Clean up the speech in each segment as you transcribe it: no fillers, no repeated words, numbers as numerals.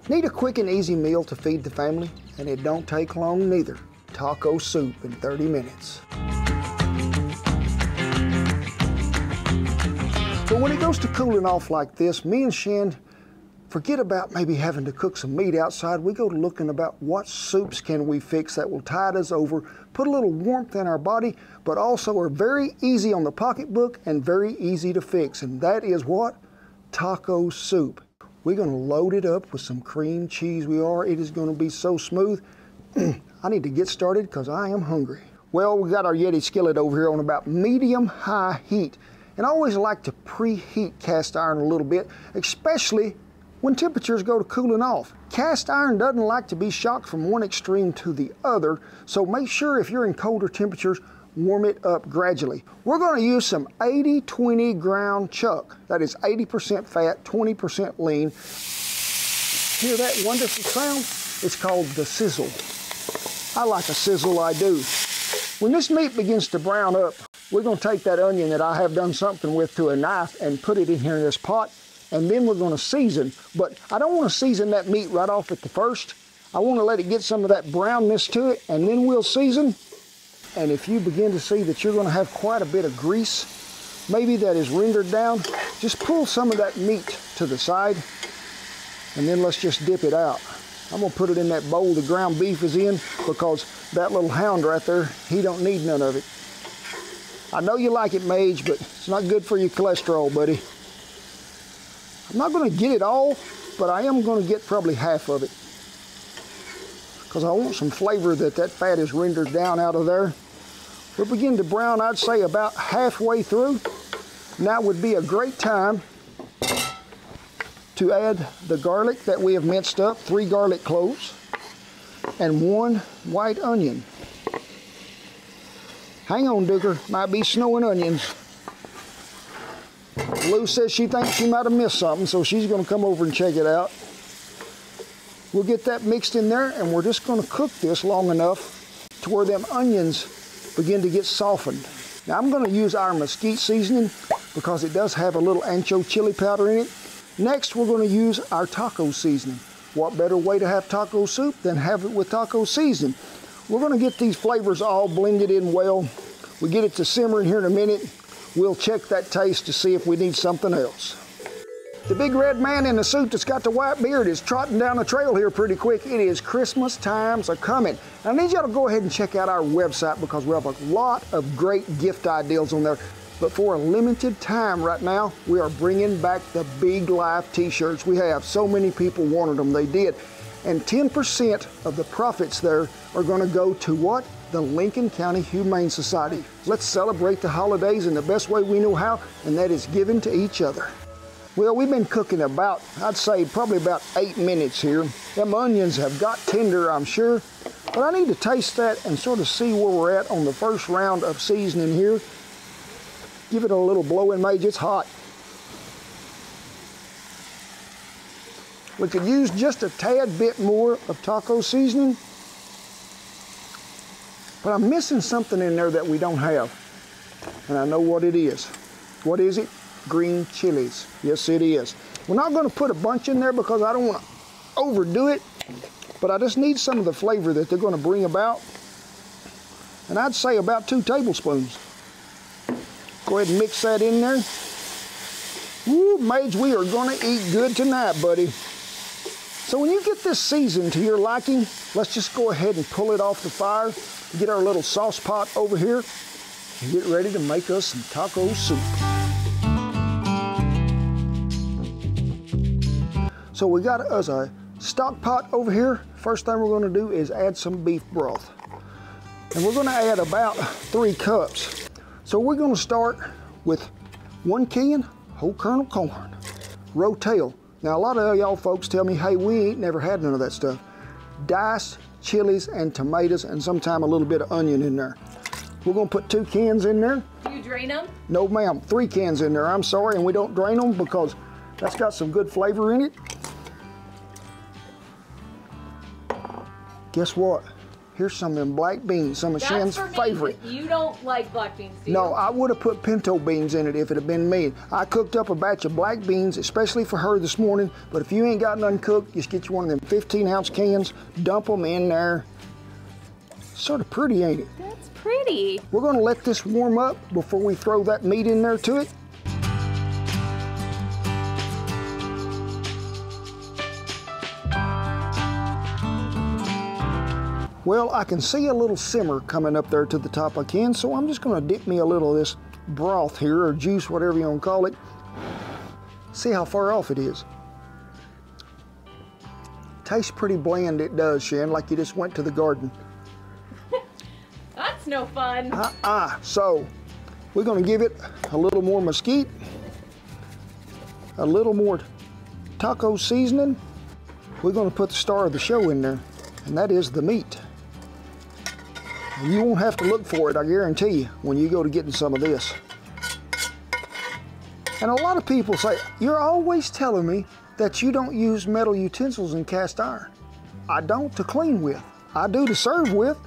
Need a quick and easy meal to feed the family? And it don't take long neither. Taco soup in 30 minutes. But when it goes to cooling off like this, me and Shan forget about maybe having to cook some meat outside. We go to looking about what soups can we fix that will tide us over, put a little warmth in our body, but also are very easy on the pocketbook and very easy to fix. And that is what? Taco soup. We're gonna load it up with some cream cheese. It is gonna be so smooth. I need to get started because I am hungry. Well, we got our Yeti skillet over here on about medium-high heat. And I always like to preheat cast iron a little bit, especially when temperatures go to cooling off. Cast iron doesn't like to be shocked from one extreme to the other, so make sure if you're in colder temperatures, warm it up gradually. We're going to use some 80-20 ground chuck. That is 80% fat, 20% lean. Hear that wonderful sound? It's called the sizzle. I like a sizzle, I do. When this meat begins to brown up, we're going to take that onion that I have done something with to a knife and put it in here in this pot, and then we're going to season. But I don't want to season that meat right off at the first. I want to let it get some of that brownness to it, and then we'll season. And if you begin to see that you're going to have quite a bit of grease, maybe that is rendered down, just pull some of that meat to the side, and then let's just dip it out. I'm going to put it in that bowl the ground beef is in, because that little hound right there, he don't need none of it. I know you like it, Mage, but it's not good for your cholesterol, buddy. I'm not going to get it all, but I am going to get probably half of it, because I want some flavor that fat is rendered down out of there. We're beginning to brown, I'd say about halfway through. Now would be a great time to add the garlic that we have minced up, 3 garlic cloves, and 1 white onion. Hang on, Duker, might be snowing onions. Lou says she thinks she might have missed something, so she's gonna come over and check it out. We'll get that mixed in there, and we're just gonna cook this long enough to where them onions begin to get softened. Now I'm gonna use our mesquite seasoning because it does have a little ancho chili powder in it. Next, we're gonna use our taco seasoning. What better way to have taco soup than have it with taco seasoning? We're gonna get these flavors all blended in well. We get it to simmer in here in a minute. We'll check that taste to see if we need something else. The big red man in the suit that's got the white beard is trotting down the trail here pretty quick. It is Christmas times are coming. I need y'all to go ahead and check out our website because we have a lot of great gift ideas on there. But for a limited time right now, we are bringing back the Big Life t-shirts. We have so many people wanted them, they did. And 10% of the profits there are gonna go to what? The Lincoln County Humane Society. Let's celebrate the holidays in the best way we know how, and that is giving to each other. Well, we've been cooking about, I'd say probably about 8 minutes here. Them onions have got tender, I'm sure, but I need to taste that and sort of see where we're at on the first round of seasoning here. Give it a little blow in, Mage, it's hot. We could use just a tad bit more of taco seasoning, but I'm missing something in there that we don't have, and I know what it is. What is it? Green chilies. Yes, it is. We're not going to put a bunch in there because I don't want to overdo it, but I just need some of the flavor that they're going to bring about, and I'd say about 2 tablespoons. Go ahead and mix that in there. Woo, Mage, we are going to eat good tonight, buddy. So when you get this seasoned to your liking, let's just go ahead and pull it off the fire, get our little sauce pot over here, and get ready to make us some taco soup. So we got us a stock pot over here. First thing we're gonna do is add some beef broth. And we're gonna add about 3 cups. So we're gonna start with 1 can whole kernel corn, rotel. Now a lot of y'all folks tell me, hey, we ain't never had none of that stuff. Diced chilies and tomatoes and sometime a little bit of onion in there. We're gonna put 2 cans in there. Do you drain them? No ma'am, 3 cans in there, I'm sorry, and we don't drain them because that's got some good flavor in it. Guess what? Here's some of them black beans, some of Shan's That's for me. favorite. You don't like black beans, do you? No, I would have put pinto beans in it if it had been me. I cooked up a batch of black beans, especially for her this morning, but if you ain't got none cooked, just get you one of them 15-ounce cans, dump them in there. Sort of pretty, ain't it? That's pretty. We're gonna let this warm up before we throw that meat in there to it. Well, I can see a little simmer coming up there to the top I can, so I'm just gonna dip me a little of this broth here, or juice, whatever you wanna call it. See how far off it is. Tastes pretty bland, it does, Shan, like you just went to the garden. That's no fun. So, we're gonna give it a little more mesquite, a little more taco seasoning. We're gonna put the star of the show in there, and that is the meat. You won't have to look for it, I guarantee you, when you go to getting some of this. And a lot of people say, you're always telling me that you don't use metal utensils in cast iron. I don't to clean with. I do to serve with,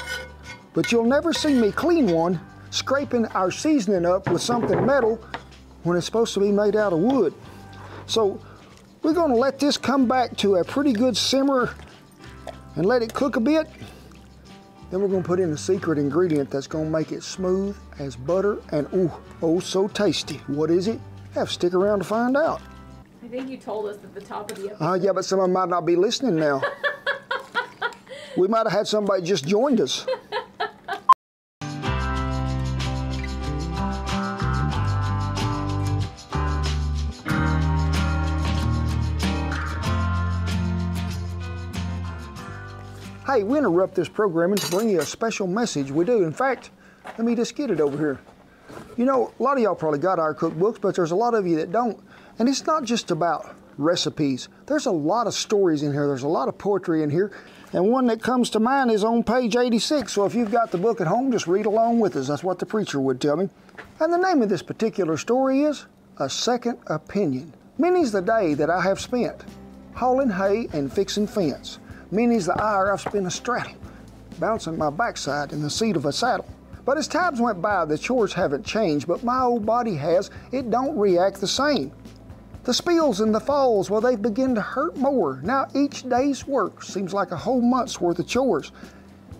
but you'll never see me clean one scraping our seasoning up with something metal when it's supposed to be made out of wood. So we're gonna let this come back to a pretty good simmer and let it cook a bit. Then we're gonna put in a secret ingredient that's gonna make it smooth as butter and oh so tasty. What is it? Have to stick around to find out. I think you told us at the top of the episode. Yeah, but some of them might not be listening now. We might have had somebody just joined us. Hey, we interrupt this programming to bring you a special message. We do. In fact, let me just get it over here. You know, a lot of y'all probably got our cookbooks, but there's a lot of you that don't. And it's not just about recipes. There's a lot of stories in here. There's a lot of poetry in here. And one that comes to mind is on page 86. So if you've got the book at home, just read along with us. That's what the preacher would tell me. And the name of this particular story is A Second Opinion. Many's the day that I have spent hauling hay and fixing fence. Many's the hour I've spent astraddle, bouncing my backside in the seat of a saddle. But as times went by, the chores haven't changed, but my old body has. It don't react the same. The spills and the falls, well, they've begun to hurt more. Now each day's work seems like a whole month's worth of chores.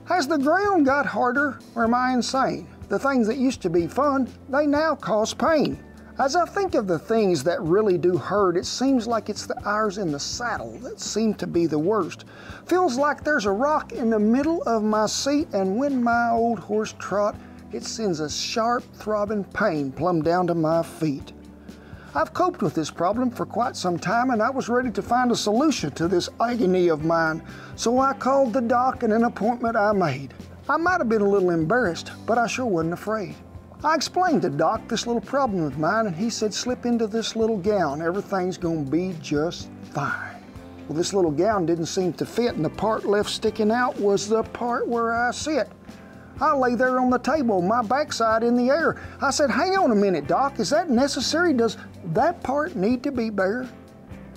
Has the ground got harder, or am I insane? The things that used to be fun, they now cause pain. As I think of the things that really do hurt, it seems like it's the hours in the saddle that seem to be the worst. Feels like there's a rock in the middle of my seat, and when my old horse trot, it sends a sharp throbbing pain plumb down to my feet. I've coped with this problem for quite some time, and I was ready to find a solution to this agony of mine. So I called the doc and an appointment I made. I might have been a little embarrassed, but I sure wasn't afraid. I explained to Doc this little problem of mine, and he said, slip into this little gown. Everything's gonna be just fine. Well, this little gown didn't seem to fit, and the part left sticking out was the part where I sit. I lay there on the table, my backside in the air. I said, hang on a minute, Doc, is that necessary? Does that part need to be bare?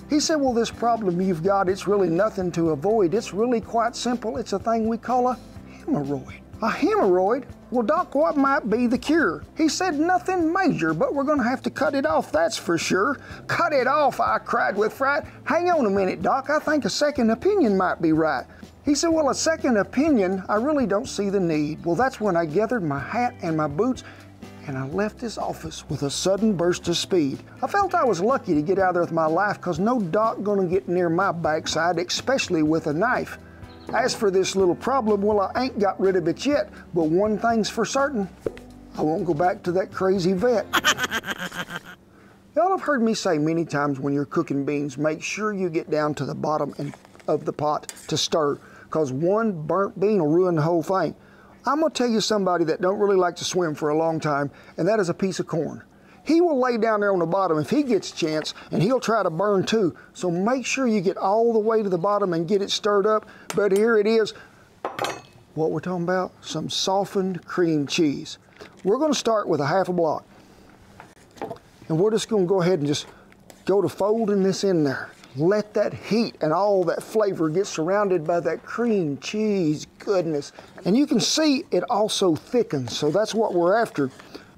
He said, well, this problem you've got, it's really nothing to avoid. It's really quite simple. It's a thing we call a hemorrhoid. A hemorrhoid? Well, Doc, what might be the cure? He said, nothing major, but we're gonna have to cut it off, that's for sure. Cut it off, I cried with fright. Hang on a minute, Doc, I think a second opinion might be right. He said, well, a second opinion, I really don't see the need. Well, that's when I gathered my hat and my boots, and I left his office with a sudden burst of speed. I felt I was lucky to get out of there with my life, cause no doc gonna get near my backside, especially with a knife. As for this little problem, well, I ain't got rid of it yet, but one thing's for certain, I won't go back to that crazy vet. Y'all have heard me say many times when you're cooking beans, make sure you get down to the bottom of the pot to stir, because one burnt bean will ruin the whole thing. I'm gonna tell you somebody that don't really like to swim for a long time, and that is a piece of corn. He will lay down there on the bottom if he gets a chance, and he'll try to burn too. So make sure you get all the way to the bottom and get it stirred up. But here it is, what we're talking about, some softened cream cheese. We're gonna start with a half a block. And we're just gonna go ahead and just go to folding this in there. let that heat and all that flavor get surrounded by that cream cheese goodness. And you can see it also thickens, so that's what we're after.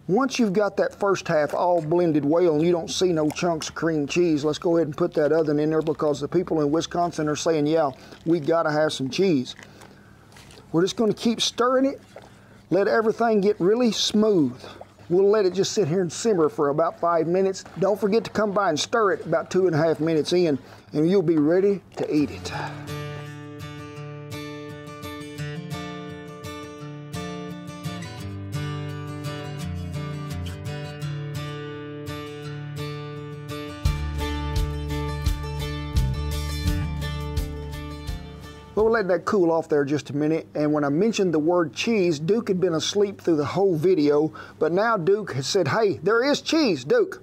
Once you've got that first half all blended well and you don't see no chunks of cream cheese, let's go ahead and put that other in there, because the people in Wisconsin are saying, yeah, we gotta have some cheese. We're just gonna keep stirring it, let everything get really smooth. We'll let it just sit here and simmer for about 5 minutes. Don't forget to come by and stir it about 2.5 minutes in, and you'll be ready to eat it. Well, we'll let that cool off there just a minute. And when I mentioned the word cheese, Duke had been asleep through the whole video, but now Duke has said, hey, there is cheese, Duke.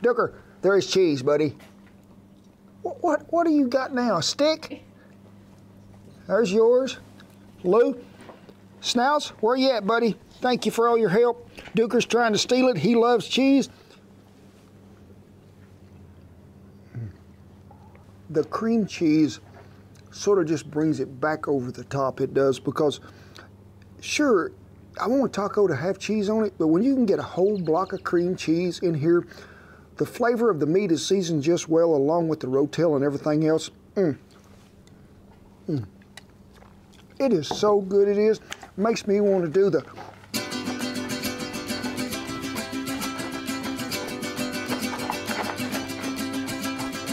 Duker, there is cheese, buddy. What do you got now, a stick? There's yours. Lou, Snouts, where you at, buddy? Thank you for all your help. Duker's trying to steal it. He loves cheese. The cream cheese sort of just brings it back over the top, it does, because sure, I want a taco to have cheese on it, but when you can get a whole block of cream cheese in here, the flavor of the meat is seasoned just well along with the rotel and everything else. It is so good, it is. Makes me want to do the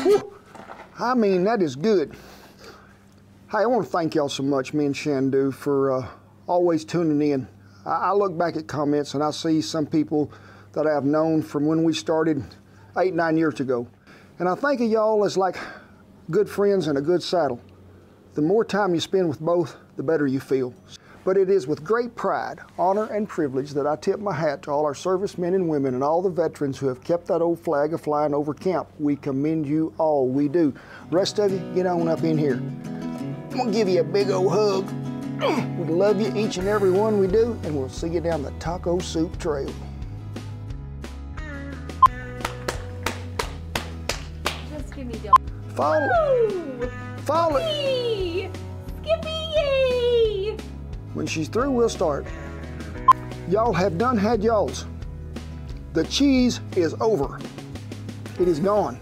whew. I mean, that is good. Hey, I want to thank y'all so much, me and Shandu, for always tuning in. I look back at comments and I see some people that I've known from when we started 8, 9 years ago. And I think of y'all as like good friends in a good saddle. The more time you spend with both, the better you feel. But it is with great pride, honor, and privilege that I tip my hat to all our servicemen and women and all the veterans who have kept that old flag a-flying over camp. We commend you all, we do. Rest of you, get on up in here. I'm gonna give you a big old hug. We love you, each and every one we do, and we'll see you down the taco soup trail. Just give me the... Follow. Woo! Follow. Skippy! Skippy, yay! When she's through, we'll start. Y'all have done had y'alls. The cheese is over. It is gone.